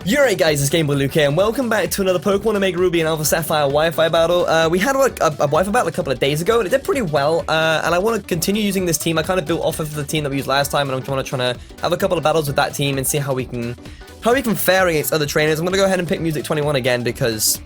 Alright guys, it's Monolocke here, and welcome back to another Pokemon Omega Ruby and Alpha Sapphire Wi-Fi battle. We had a Wi-Fi battle a couple of days ago, and it did pretty well, and I want to continue using this team. I kind of built off of the team that we used last time, and I'm trying to have a couple of battles with that team and see how we can fare against other trainers. I'm going to go ahead and pick Music 21 again, because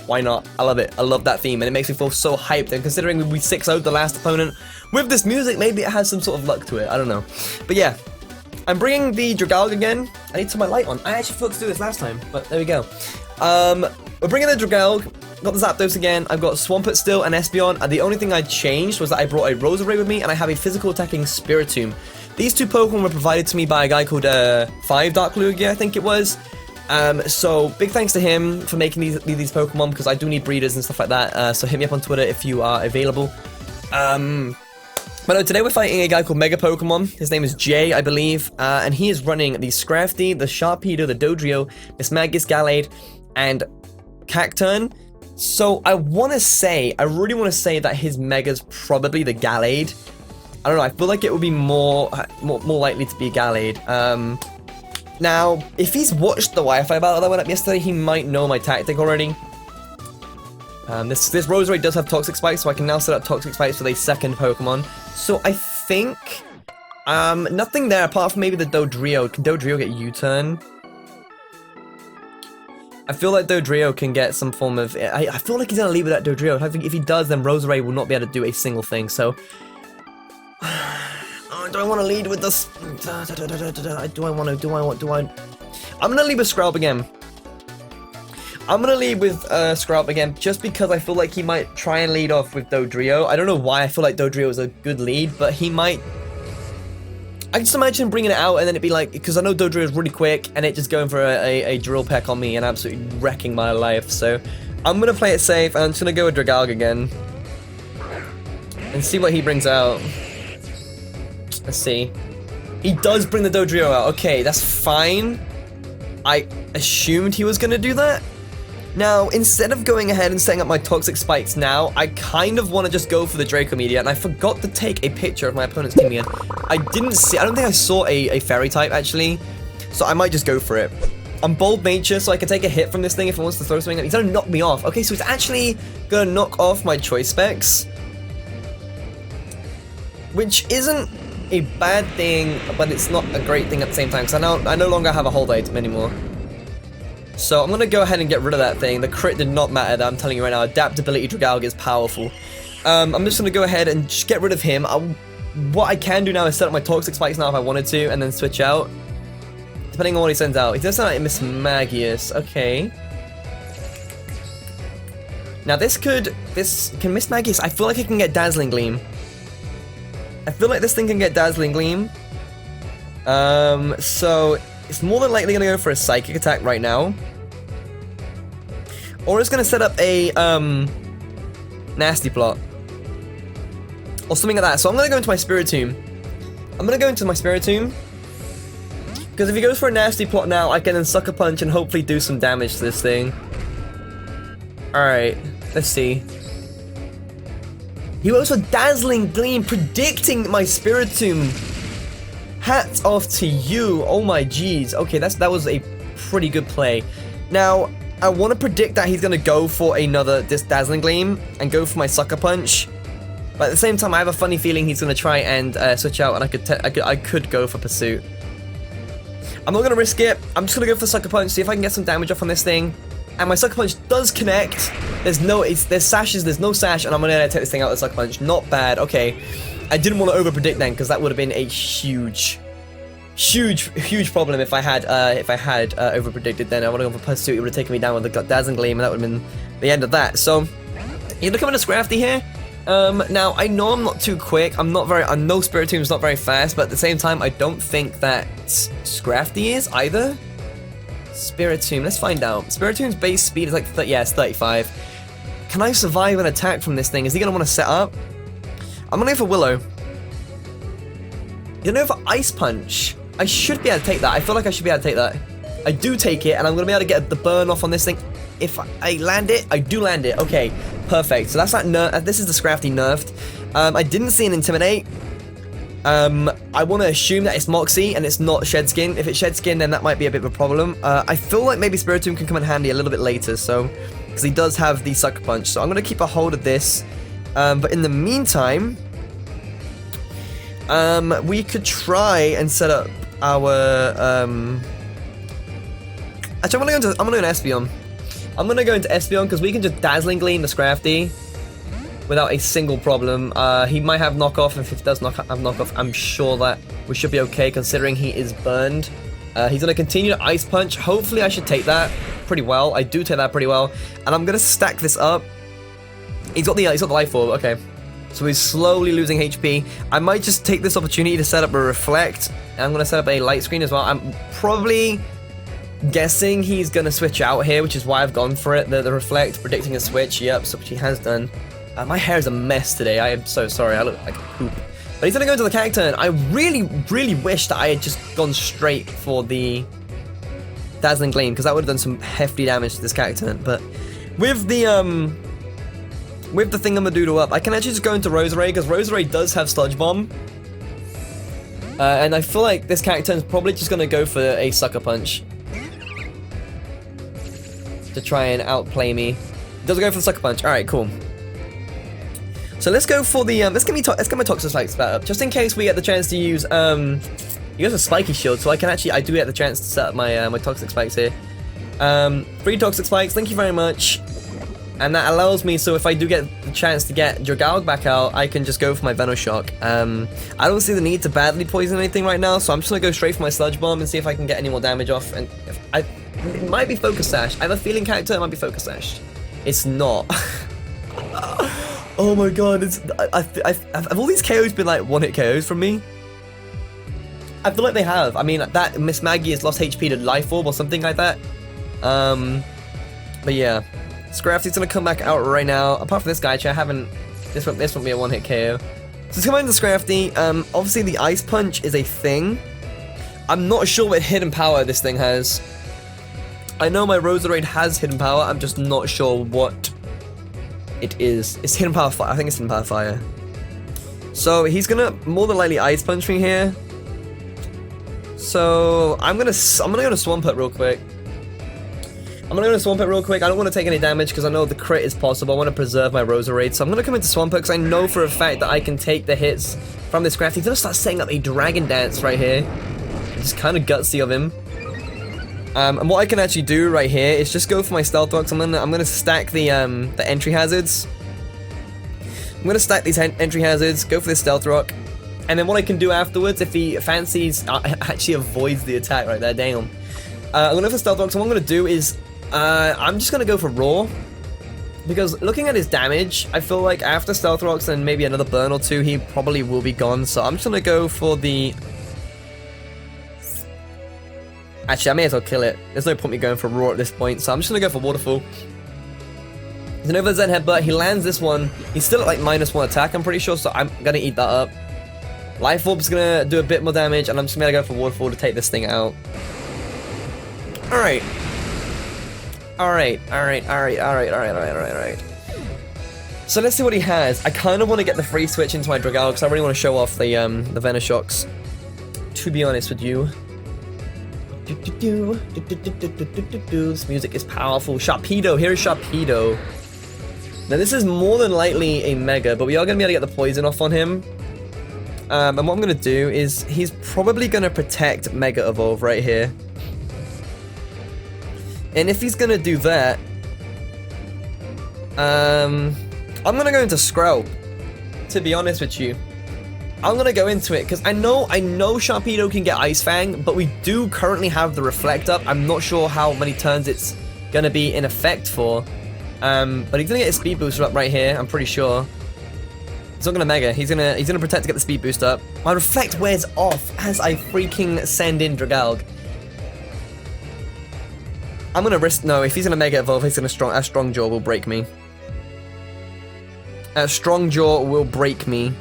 why not? I love it. I love that theme, and it makes me feel so hyped, and considering we 6-0'd the last opponent with this music, maybe it has some sort of luck to it. I don't know. But yeah. I'm bringing the Dragalge again. I need to turn my light on. I actually forgot to do this last time, but there we go. We're bringing the Dragalge. Got the Zapdos again. I've got Swampert still and Espeon. And the only thing I changed was that I brought a Roserade with me, and I have a physical attacking Spiritomb. These two Pokemon were provided to me by a guy called 5 Dark Lugia, I think it was. So big thanks to him for making these Pokemon, because I do need breeders and stuff like that. So hit me up on Twitter if you are available. But no, today we're fighting a guy called Megapkmn. His name is Jay, I believe, and he is running the Scrafty, the Sharpedo, the Dodrio, Mismagius, Gallade, and Cacturn. So I really want to say that his Mega's probably the Gallade. I don't know, I feel like it would be more likely to be Gallade. Now, if he's watched the Wi-Fi battle that went up yesterday, he might know my tactic already. This Roserade does have Toxic Spikes, so I can now set up Toxic Spikes with a second Pokemon. So I think, nothing there apart from maybe the Dodrio. Can Dodrio get U-turn? I feel like Dodrio can get some form of... I feel like he's going to leave with that Dodrio. I think if he does, then Roserade will not be able to do a single thing, so... do I want to lead with this? Do I want to... I'm going to lead with Scrub again. I'm going to lead with Scrub again, just because I feel like he might try and lead off with Dodrio. I don't know why I feel like Dodrio is a good lead, but he might... I just imagine bringing it out and then it'd be like... Because I know Dodrio is really quick, and it just going for a Drill Peck on me and absolutely wrecking my life. So I'm going to play it safe, and I'm just going to go with Dragalge again. And see what he brings out. Let's see. He does bring the Dodrio out. Okay, that's fine. I assumed he was going to do that. Now, instead of going ahead and setting up my Toxic Spikes now, I kind of want to just go for the Draco Meteor, and I forgot to take a picture of my opponent's team again. I don't think I saw a Fairy type, actually, so I might just go for it. I'm Bold Nature, so I can take a hit from this thing if it wants to throw something. He's going to knock me off. Okay, so it's actually going to knock off my Choice Specs, which isn't a bad thing, but it's not a great thing at the same time, because I no longer have a hold item anymore. So I'm going to go ahead and get rid of that thing. The crit did not matter, I'm telling you right now. Adaptability Dragalge is powerful. I'm just going to go ahead and just get rid of him. What I can do now is set up my Toxic Spikes now if I wanted to, and then switch out. Depending on what he sends out. He does sound like Mismagius. Okay. Now can Mismagius... I feel like it can get Dazzling Gleam. I feel like this thing can get Dazzling Gleam. So... It's more than likely going to go for a Psychic Attack right now. Or it's going to set up a Nasty Plot. Or something like that. So I'm going to go into my Spiritomb. Because if he goes for a Nasty Plot now, I can then Sucker Punch and hopefully do some damage to this thing. Alright, let's see. He goes for Dazzling Gleam, predicting my Spiritomb. Hats off to you. Oh my jeez. Okay, that was a pretty good play. Now, I want to predict that he's going to go for this Dazzling Gleam and go for my Sucker Punch. But at the same time, I have a funny feeling he's going to try and switch out, and I could go for Pursuit. I'm not going to risk it. I'm just going to go for Sucker Punch, see if I can get some damage off on this thing. And my Sucker Punch does connect. There's no sash, and I'm going to take this thing out with Sucker Punch. Not bad. Okay. I didn't want to over-predict then, because that would have been a huge problem if I had over-predicted then. I would have gone for Pursuit, it would have taken me down with the Dazzling Gleam, and that would have been the end of that. So, you're looking at a Scrafty here. Now, I know I'm not too quick, I know Spiritomb's not very fast, but at the same time, I don't think that Scrafty is either. Spiritomb, let's find out. Spiritomb's base speed is like, it's 35. Can I survive an attack from this thing? Is he going to want to set up? I'm gonna go for Willow. You know, for Ice Punch, I should be able to take that. I feel like I should be able to take that. I do take it, and I'm gonna be able to get the burn off on this thing. If I land it, I do land it. Okay, perfect. So that's that nerf. This is the Scrafty nerfed. I didn't see an Intimidate. I want to assume that it's Moxie and it's not Shed Skin. If it's Shed Skin, then that might be a bit of a problem. I feel like maybe Spiritomb can come in handy a little bit later, so because he does have the Sucker Punch. So I'm going to keep a hold of this. But in the meantime, we could try and set up our... Actually, I'm gonna go into Espeon. I'm gonna go into Espeon because we can just Dazzling Gleam the Scrafty without a single problem. He might have knockoff, and if he does have knockoff, I'm sure that we should be okay considering he is burned. He's gonna continue to Ice Punch. Hopefully, I should take that pretty well. I do take that pretty well, and I'm gonna stack this up. He's got the Life Orb. Okay, so he's slowly losing HP. I might just take this opportunity to set up a Reflect, and I'm gonna set up a Light Screen as well. I'm probably guessing he's gonna switch out here, which is why I've gone for it. The Reflect, predicting a switch. Yep, so which he has done. My hair is a mess today. I am so sorry. I look like a poop. But he's gonna go into the Cacturn. I really, really wish that I had just gone straight for the Dazzling Gleam, because that would have done some hefty damage to this Cacturn. But with the Thingamadoodle up, I can actually just go into Roserade, because Roserade does have Sludge Bomb. And I feel like this Cacturn's probably just gonna go for a Sucker Punch to try and outplay me. Doesn't go for the Sucker Punch. All right, cool. So let's go for the let's get my Toxic Spikes back up, just in case we get the chance to use he has a Spiky Shield, so I do get the chance to set up my my Toxic Spikes here. 3 Toxic Spikes, thank you very much. And that allows me, so if I do get the chance to get Dragalge back out, I can just go for my Venoshock. I don't see the need to badly poison anything right now, so I'm just gonna go straight for my Sludge Bomb and see if I can get any more damage off. And it might be Focus Sash. I have a feeling Cacturn might be Focus Sashed. It's not. Oh my god, have all these KOs been like one-hit KOs from me? I feel like they have. I mean, that Miss Maggie has lost HP to Life Orb or something like that. But yeah, Scrafty's gonna come back out right now. Apart from this guy, I haven't. This won't be a one-hit KO. So let's come into Scrafty. Obviously the Ice Punch is a thing. I'm not sure what hidden power this thing has. I know my Roserade has hidden power. I'm just not sure what it is. It's hidden power fire. I think it's hidden power fire. So he's gonna more than likely Ice Punch me here. So I'm gonna go to Swampert real quick. I don't want to take any damage because I know the crit is possible. I want to preserve my Roserade, so I'm gonna come into Swampert because I know for a fact that I can take the hits from this Scrafty. He's gonna start setting up a Dragon Dance right here. It's kind of gutsy of him. And what I can actually do right here is just go for my Stealth Rocks. I'm gonna stack the entry hazards. I'm gonna stack these entry hazards, go for this Stealth Rock, and then what I can do afterwards, if he fancies, actually avoids the attack right there. Damn. I'm gonna go for Stealth Rock. So what I'm gonna do is, I'm just gonna go for Raw, because looking at his damage, I feel like after Stealth Rocks and maybe another burn or two, he probably will be gone. So I'm just gonna go for the. Actually, I may as well kill it. There's no point me going for Raw at this point, so I'm just gonna go for Waterfall. He's an over Zen Headbutt. He lands this one. He's still at like -1 attack, I'm pretty sure, so I'm gonna eat that up. Life Orb's gonna do a bit more damage, and I'm just gonna go for Waterfall to take this thing out. Alright. So let's see what he has. I kind of want to get the free switch into my Dragalge, because I really want to show off the Venoshocks, to be honest with you. This music is powerful. Sharpedo, here is Sharpedo. Now this is more than likely a Mega, but we are going to be able to get the poison off on him. And what I'm going to do is, he's probably going to protect Mega Evolve right here. And if he's going to do that, I'm going to go into Skrell, to be honest with you. I'm gonna go into it because I know Sharpedo can get Ice Fang, but we do currently have the Reflect up. I'm not sure how many turns it's gonna be in effect for, but he's gonna get his Speed Booster up right here. I'm pretty sure. He's not gonna Mega. He's gonna protect to get the Speed Boost up. My Reflect wears off as I freaking send in Dragalge. I'm gonna risk. No, if he's gonna Mega Evolve, he's gonna a Strong Jaw will break me. A Strong Jaw will break me.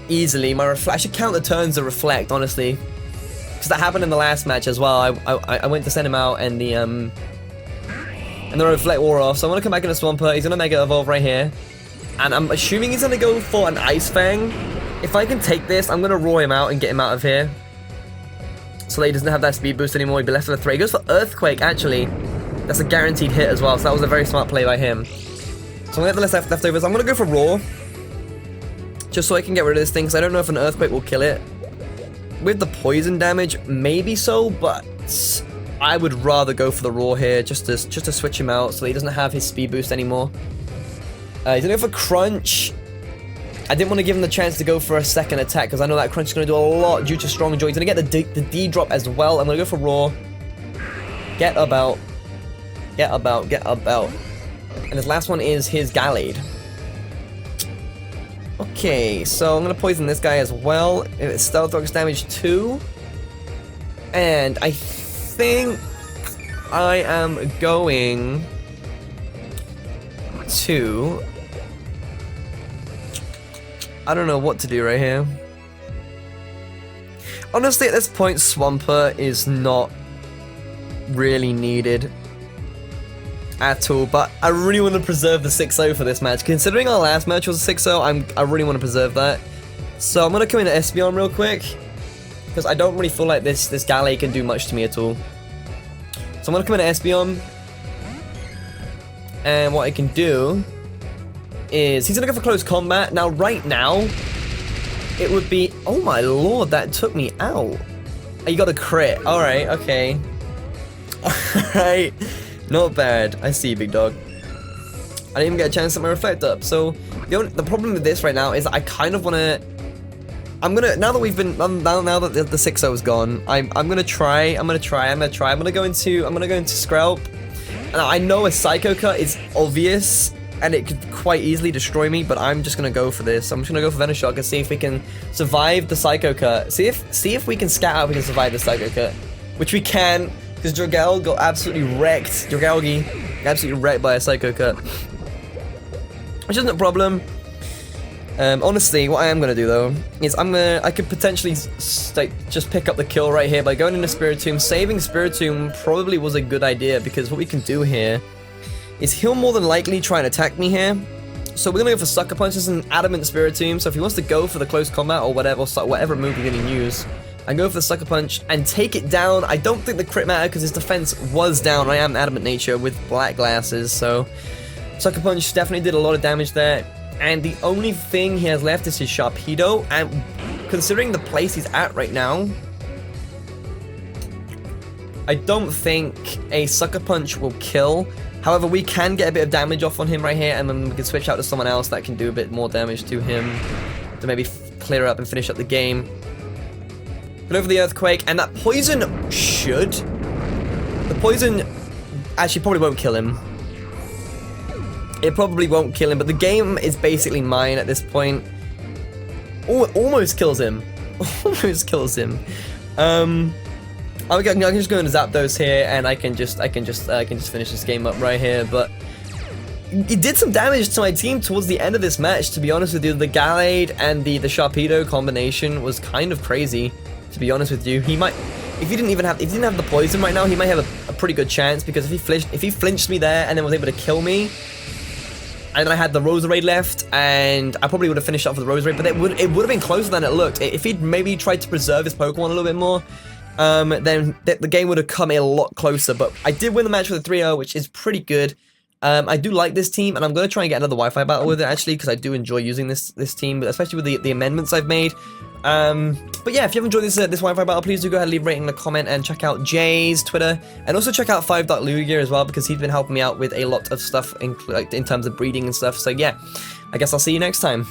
Easily. I should count the turns to Reflect, honestly, because that happened in the last match as well. I went to send him out, and the Reflect wore off. So I'm gonna come back into Swampert. He's gonna Mega Evolve right here, and I'm assuming he's gonna go for an Ice Fang. If I can take this, I'm going to roar him out and get him out of here. So that he doesn't have that speed boost anymore. He'd be left with a 3. He goes for Earthquake, actually. That's a guaranteed hit as well. So that was a very smart play by him. So I'm going to get the leftovers. I'm going to go for Roar. Just so I can get rid of this thing. Because I don't know if an Earthquake will kill it. With the poison damage, maybe so. But I would rather go for the Roar here. Just to switch him out. So that he doesn't have his speed boost anymore. He's going to go for Crunch. I didn't want to give him the chance to go for a second attack because I know that Crunch is going to do a lot due to Strong Jaw. He's going to get the D drop as well. I'm going to go for Roar. Get about. And his last one is his Gallade. Okay, so I'm going to poison this guy as well. It's Stealth Rock's damage 2. And I think I am going to... I don't know what to do right here. Honestly, at this point, Swampert is not really needed at all, but I really want to preserve the 6-0 for this match. Considering our last match was a 6-0, I really want to preserve that. So I'm going to come into Espeon real quick, because I don't really feel like this Gallade can do much to me at all. So I'm going to come into Espeon, and what I can do is he's going to go for close combat. Now, right now, it would be... Oh my lord, that took me out. Oh, you got a crit. Alright, okay. Alright. Not bad. I see you, big dog. I didn't even get a chance to set my reflect up. So, the problem with this right now is I kind of want to... I'm going to... Now that we've been... Now that the 6-0 is gone, I'm going to try. I'm going to go into Skrelp. And I know a Psycho Cut is obvious, and it could quite easily destroy me, but I'm just going to go for this. I'm just going to go for Venoshock and see if we can survive the Psycho Cut. See if we can scat out if we can survive the Psycho Cut. Which we can, because Dragal got absolutely wrecked. Dragalgi got absolutely wrecked by a Psycho Cut. Which isn't a problem. Honestly, what I am going to do, though, is I could potentially just pick up the kill right here by going into Spiritomb. Saving Spiritomb probably was a good idea, because what we can do here is he'll more than likely try and attack me here. So we're going to go for Sucker Punch. This is an Adamant Spiritomb, so if he wants to go for the close combat or whatever move you're going to use, and go for the Sucker Punch and take it down. I don't think the crit matter because his defense was down. I am Adamant Nature with black glasses, so Sucker Punch definitely did a lot of damage there. And the only thing he has left is his Sharpedo, and considering the place he's at right now, I don't think a Sucker Punch will kill. However, we can get a bit of damage off on him right here, and then we can switch out to someone else that can do a bit more damage to him to maybe clear up and finish up the game. Go for the Earthquake, and that poison should... The poison actually probably won't kill him. It probably won't kill him, but the game is basically mine at this point. Oh, it almost kills him. Almost kills him. I can just go into Zapdos here, and I can just finish this game up right here. But it did some damage to my team towards the end of this match. To be honest with you, the Gallade and the Sharpedo combination was kind of crazy. To be honest with you, he might, if he didn't have the poison right now, he might have a pretty good chance, because if he flinched me there and then was able to kill me, and then I had the Roserade left, and I probably would have finished off with the Roserade, but it would have been closer than it looked. If he'd maybe tried to preserve his Pokemon a little bit more, then the game would have come a lot closer. But I did win the match with a 3-0, which is pretty good. I do like this team, and I'm going to try and get another Wi-Fi battle with it, actually, because I do enjoy using this team, but especially with the amendments I've made. But yeah, if you have enjoyed this Wi-Fi battle, please do go ahead and leave a rating and a comment, and check out Jay's Twitter, and also check out 5.Lugia as well, because he's been helping me out with a lot of stuff in terms of breeding and stuff. So yeah, I guess I'll see you next time.